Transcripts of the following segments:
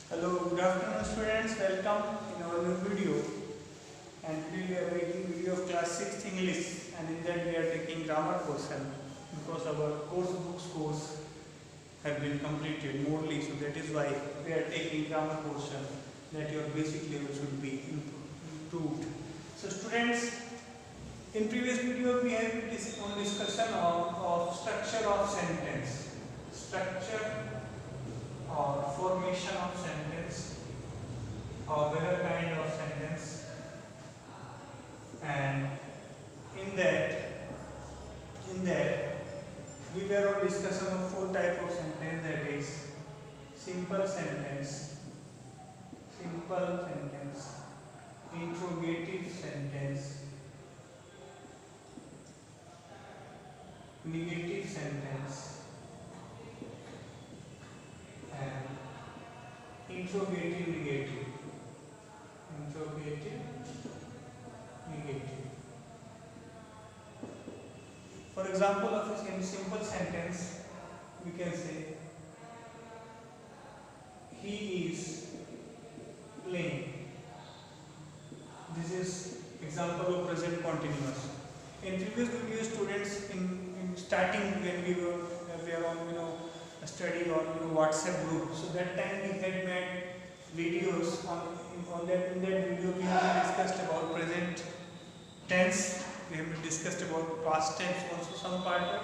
Hello, good afternoon students. Welcome in our new video. And today we are making video of class 6th English, and in that we are taking grammar portion because our course have been completed morely, so that is why we are taking grammar portion that your basic level should be improved. So students, in previous video we have on discussion of structure of sentence, structure or formation of sentence or whether kind of sentence, and in that we were on discussion of four type of sentence, that is simple sentence, interrogative sentence, negative sentence, and interrogative negative. For example of a simple sentence, we can say he is playing. This is example of present continuous. In previous video, students in starting when we were on study on WhatsApp group, so that time we had made videos on that. In that video we have discussed about present tense, we have discussed about past tense also some part of,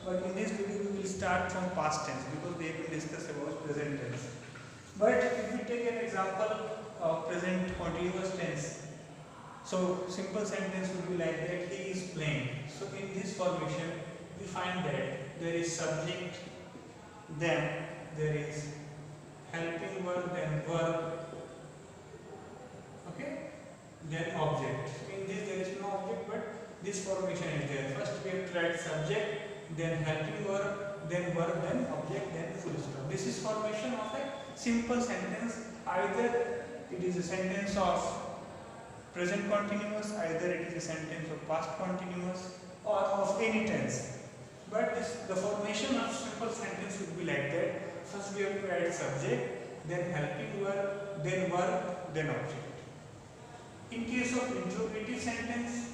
but in this video we will start from past tense because we have been discussed about present tense. But if we take an example of present continuous tense, so simple sentence would be like that, he is playing. So in this formation we find that there is subject, then there is helping verb, then verb, okay, then object. In this there is no object, but this formation is there. First we have to write subject, then helping verb, then object, then full stop. This is formation of a simple sentence. Either it is a sentence of present continuous, either it is a sentence of past continuous, or of any tense. But the formation of simple sentence would be like that. First we have to add subject, then helping verb, then object. In case of interrogative sentence,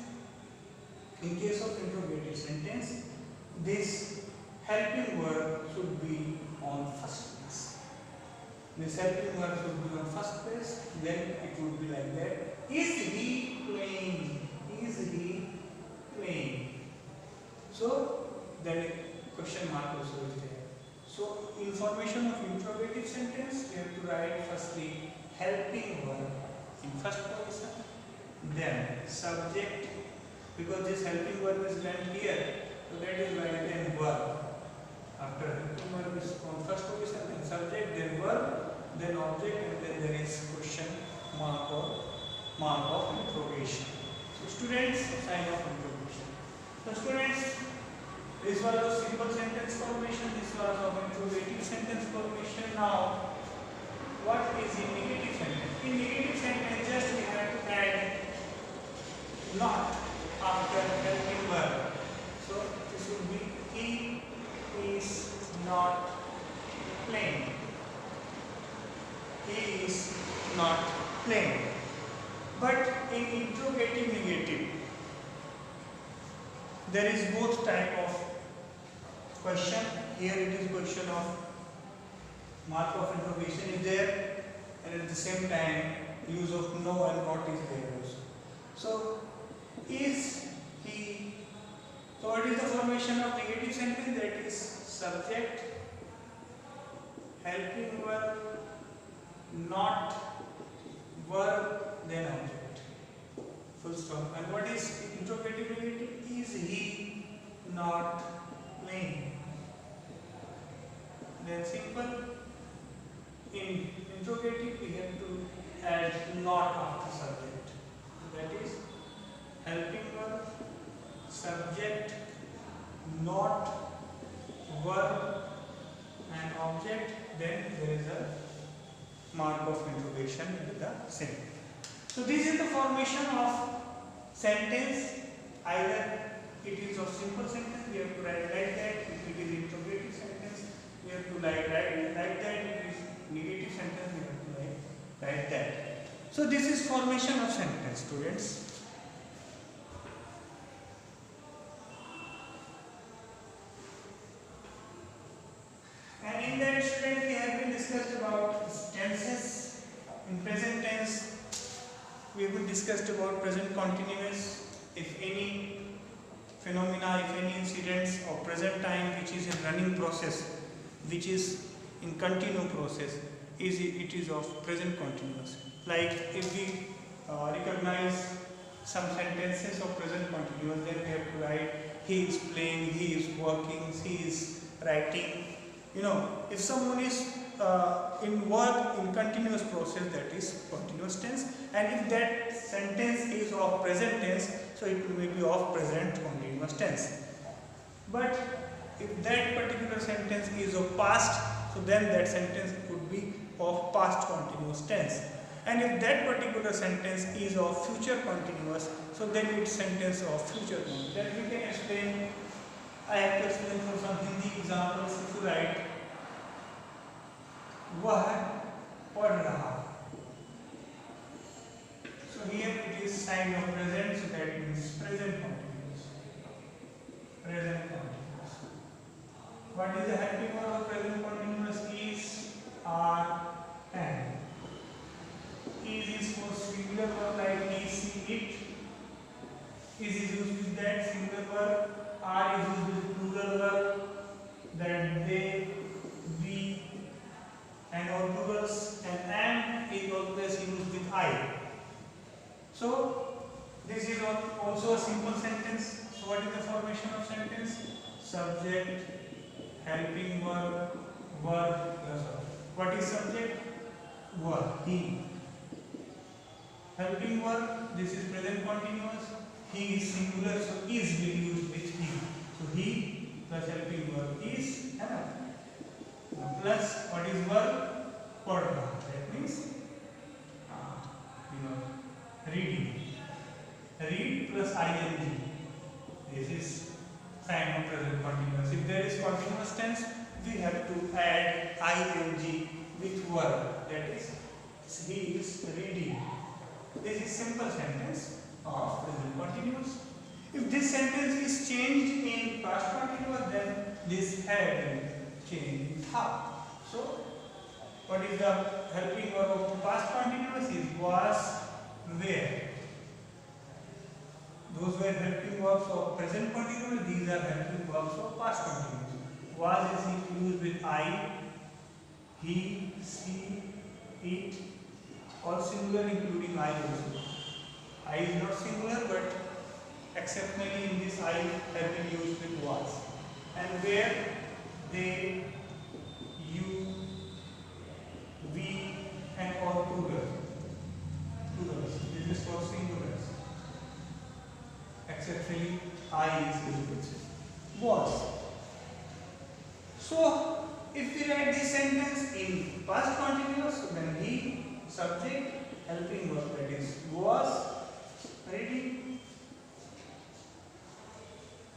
this helping verb should be on first place. This helping verb should be on first place. Then it would be like that. Is he playing? Is he playing? So then a question mark also is there. So in formation of interrogative sentence, we have to write firstly helping verb in first position, then subject, because this helping verb is done here, so that is why then verb. After helping verb is on first position, then subject, then verb, then object, and then there is question mark of interrogation. So students, sign of interrogation. So students, this was of simple sentence formation, this was of interrogative sentence formation. Now, what is in negative sentence? In negative sentence, just we have to add not after helping verb. So this would be he is not playing. He is not playing. But in interrogative negative, there is both type of question. Here it is question of mark of interrogation is there, and at the same time use of no and not is there also. So is he, so what is the formation of negative sentence? That is subject, helping verb, not verb, then object, full stop. And what is interrogative negative? Is he not playing? Then simple. In interrogative we have to add not after subject. That is helping verb, subject, not, verb, and object. Then there is a mark of interrogation with the same. So this is the formation of sentence. Either it is of simple sentence, we have to write like that. If it is interrogative sentence, we have to write like that. If it is negative sentence, we have to Like that. So this is formation of sentence, students. And in that, students, we have been discussed about tenses. In present tense, we have been discussed about present continuous. If any phenomena, if any incidents of present time which is in running process, which is in continuous process, it is of present continuous. Like if we recognize some sentences of present continuous, then we have to write he is playing, he is working, he is writing. You know, if someone is in work in continuous process, that is continuous tense, and if that sentence is of present tense, so it may be of present continuous tense. But if that particular sentence is of past, so then that sentence would be of past continuous tense. And if that particular sentence is of future continuous, so then it's sentence of future continuous. Then we can explain. I have to explain for some Hindi examples. If you write वह पढ़ रहा, so here it is sign of present, so that means present continuous. Present continuous. What is the helping verb of present continuous? Is, are, and. Is for singular verb like he, she, it. Is used with that singular verb. Are is used with plural verb, that they, we, and all plurals, and is always used with I. So this is also a simple sentence. So what is the formation of sentence? Subject, helping verb, verb. What is subject? Verb, he. Helping verb, this is present continuous. He is singular, so is will used with he. So he plus helping verb is, plus what is verb? Padha. That means reading. Read plus ing. This is sign of present continuous. If there is continuous tense, we have to add ing with verb. That is, he is reading. This is simple sentence of present continuous. If this sentence is changed in past continuous, then this had been changed in tha. So, what is the helping verb of past continuous? Is was, were. Those were helping verbs of present continuous. These are helping verbs of past continuous. Was is used with I, he, she, it. All singular including I also. I is not singular, but exceptionally in this I have been used with was. And where they, you, we, and all plural. Plurals. This is for singulars. Exceptionally I is used with was. So if we write this sentence in past continuous, then he, subject, helping verb, that is was, reading.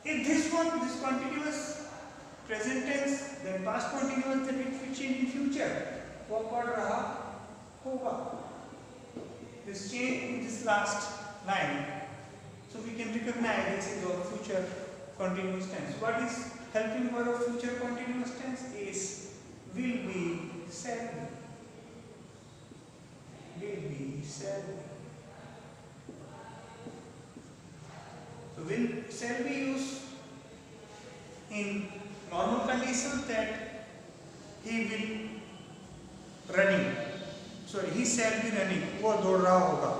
If this one, this continuous present tense, then past continuous, then it will change in future. वो पढ़ रहा होगा. This change in this last line, so we can recognize this is our future continuous tense. What is helping verb of future continuous tense? Is will be, shall be. Will be, shall be. So will, shall be used in normal conditions, that he will running. Sorry, he shall be running. वो दौड़ रहा होगा.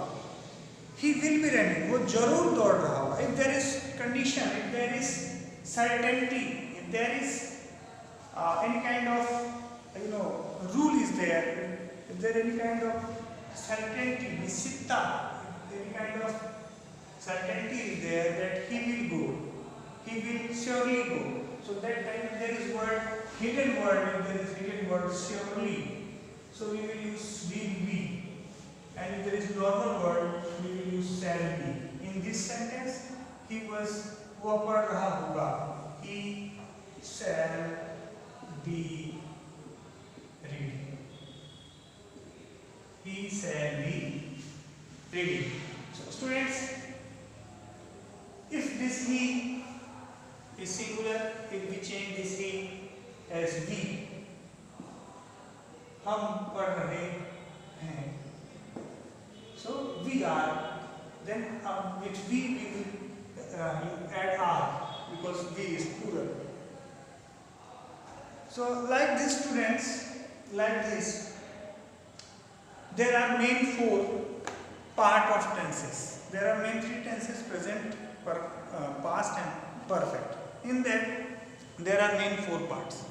He will be running. वो जरूर दौड़ रहा होगा. If there is condition, if there is certainty, if there is any kind of rule is there, if there is any kind of certainty, nisitta, if any kind of certainty is there that he will go, he will surely go. So that time if there is word hidden word, if there is hidden word surely, so we will use will be, and if there is normal word, we will use shall be. In this sentence, he was वो पढ़ रहा होगा. He shall be reading. He he shall be ready. So students, if this he is singular, if we change this he as we, हम पढ़ रहे हैं, so we are, then with we will add are because we is plural. So like this students, like this, there are main four part of tenses. There are main three tenses: present, past and perfect. In that there are main four parts.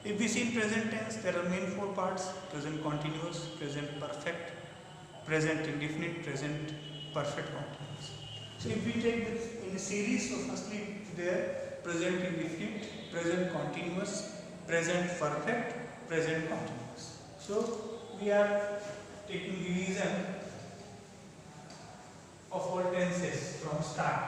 If we see in present tense, there are main four parts: present continuous, present perfect, present indefinite, present perfect continuous. So if we take this in a series, so firstly there present indefinite, present continuous, present perfect, present continuous. So we are taking revision of all tenses from start.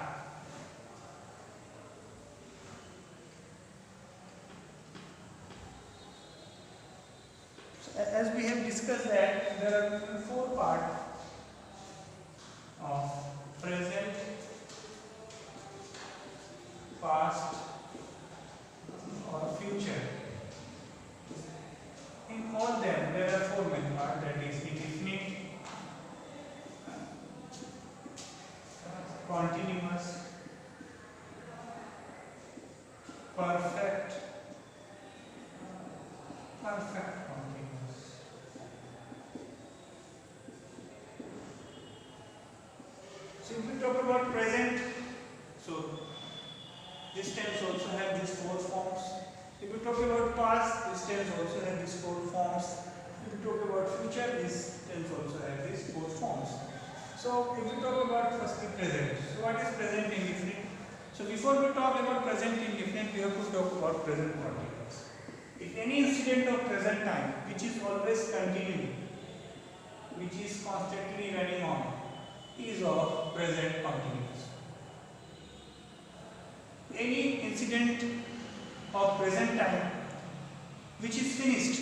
So as we have discussed that there are four parts of present, past or future. In all them there are four main parts, that is indefinite, continuous, perfect, continuous. So if we talk about present, so this tense also have these four forms. If we talk about past, this tense also have these four forms. If we talk about future, this tense also have these four forms. So if we talk about firstly present, so what is present indefinite? So before we talk about present indefinite, we have to talk about present continuous. If any incident of present time, which is always continuing, which is constantly running on, is of present continuous. Any incident of present time which is finished,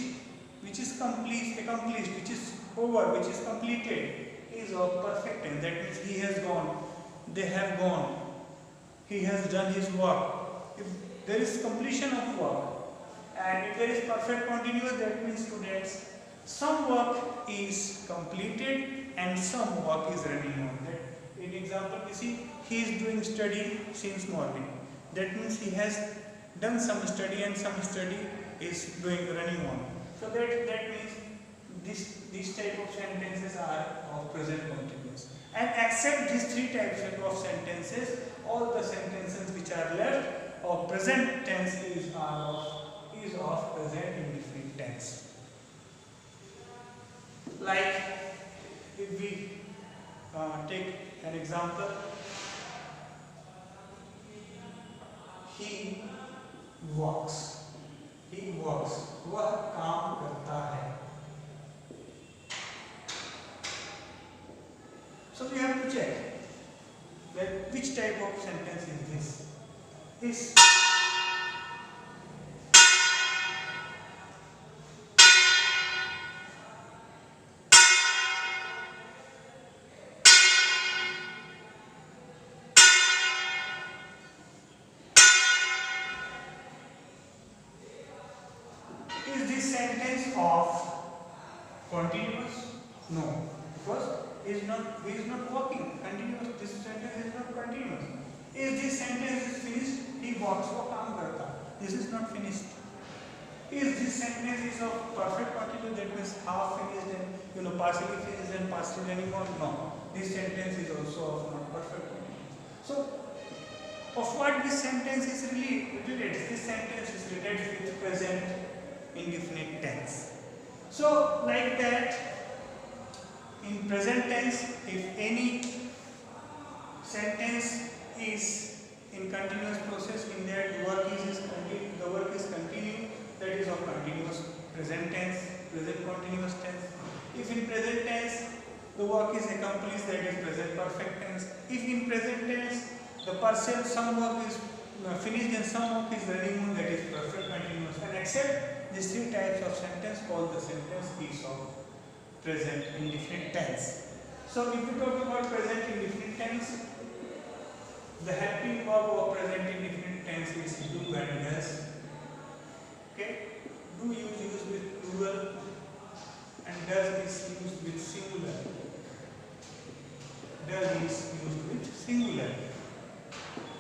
which is accomplished, which is over, which is completed, is of perfect tense. That means he has gone, they have gone, he has done his work. If there is completion of work, and if there is perfect continuous, that means students, some work is completed and some work is running on. That in example we see he is doing study since morning. That means he has done some study and some study is running on. So that means these type of sentences are of present continuous. And except these three types of sentences, all the sentences which are left of present tense is of present indefinite tense. Like if we take an example, he walks. वह काम करता है. So we have to check that which type of sentence is this. Is this sentence of continuous? No, because he is not working continuous. This sentence is not continuous. Is this sentence is finished? He walks वो काम करता. This is not finished. Is this sentence is of perfect continuous? That means half finished and partially finished and partially running on? No. This sentence is also of not perfect continuous. So of what this sentence is really related? This sentence is related with present indefinite tense. So like that, in present tense, if any sentence is in continuous process, in that the work is continuing, that is of continuous present tense, present continuous tense. If in present tense the work is accomplished, that is present perfect tense. If in present tense the person, some work is finished and some work is running on, that is perfect continuous. And except these three types of sentence, all the sentence is of present indefinite tense. So if we talk about present indefinite tense, the helping verb of present indefinite tense is do and does. Okay, do is used with plural and does is used with singular. Does is used with singular.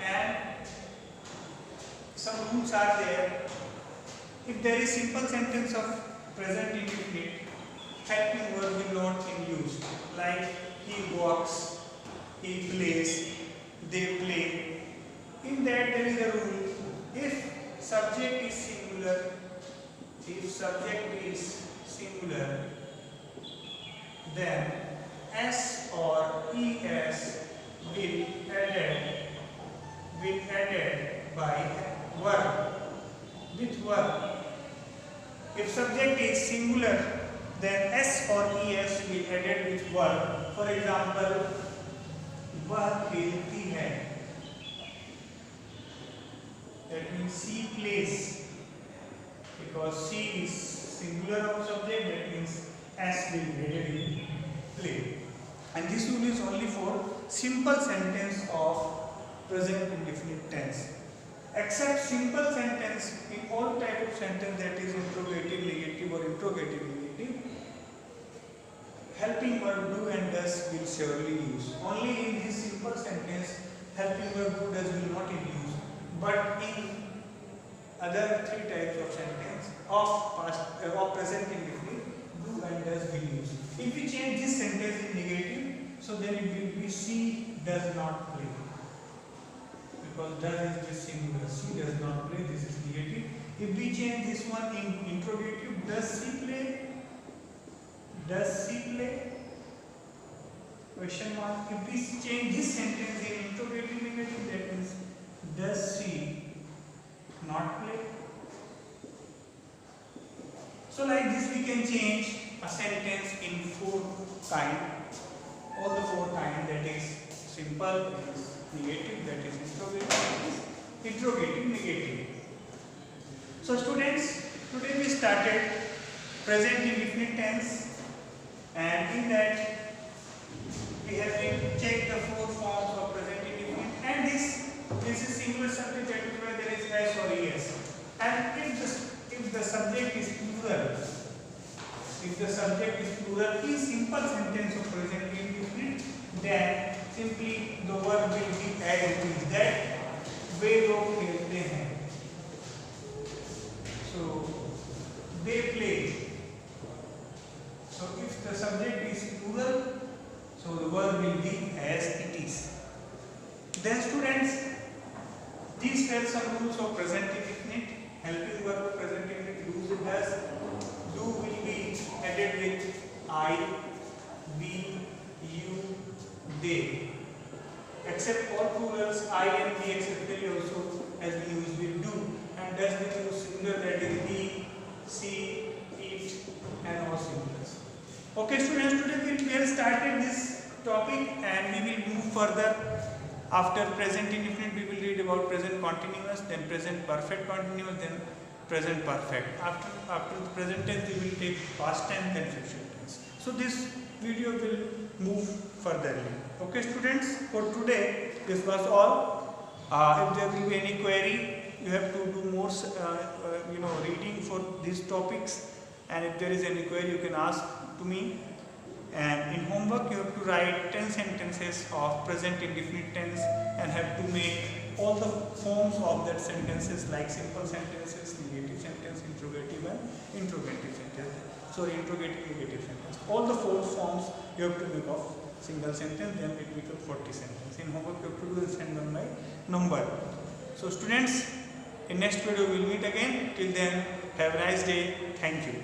And some rules are there. If there is simple sentence of present indefinite, helping verb will not be used. Like he walks, he plays, they play. In that there is a rule. If subject is singular, then s or es will added by verb with verb. If subject is singular, then s or es will added with verb. For example, वह खेलती है, that means she plays, because she is singular of subject, that means s will be added in play. And this rule is only for simple sentence of present indefinite tense. Except simple sentence, in all type of sentence, that is interrogative negative or interrogative negative, helping verb do and does will surely use. Only in this simple sentence, helping verb do does will not in use. But in other three types of sentence of present indefinite, do and does will use. If we change this sentence in negative, so then it will be she does not play. Because does is just singular, she does not play, this is negative. If we change this one in interrogative, does she play? Does she play? Question mark. If we change this sentence in interrogative negative, that means does she not play? So like this we can change a sentence in four kind. All the four kind, that is simple, that is negative, that is interrogative, that is interrogative negative. So students, today we started present indefinite tense. And in that, we have been checked the four forms of present indefinite, and this is singular subject, that is why there is s or es. And if the subject is plural, in simple sentence of present indefinite, then simply the verb will be added to that. वे लोग खेलते हैं, so they play. So if the subject is plural, so the verb will be as it is. Then students, these were some rules of present indefinite. Helping verb of present indefinite, use it as. Do will be added with I, we, you, they. Except all plurals, I and we except they also has been used with do. And does will use singular, that is he, she, it, and all singulars. Okay students, today we have started this topic and we will move further. After present indefinite, we will read about present continuous, then present perfect continuous, then present perfect. After the present tense, we will take past tense, then future tense. So this video will move furtherly. Okay students, for today this was all. If there will be any query, you have to do more reading for these topics, and if there is any query, you can ask to me. And in homework, you have to write 10 sentences of present indefinite tense and have to make all the forms of that sentences, like simple sentences, negative sentence, interrogative and interrogative sentence. Sorry, interrogative, negative sentence. All the four forms you have to make of single sentence, then it becomes 40 sentences. In homework, you have to do this and one by number. So students, in next video we will meet again. Till then, have a nice day. Thank you.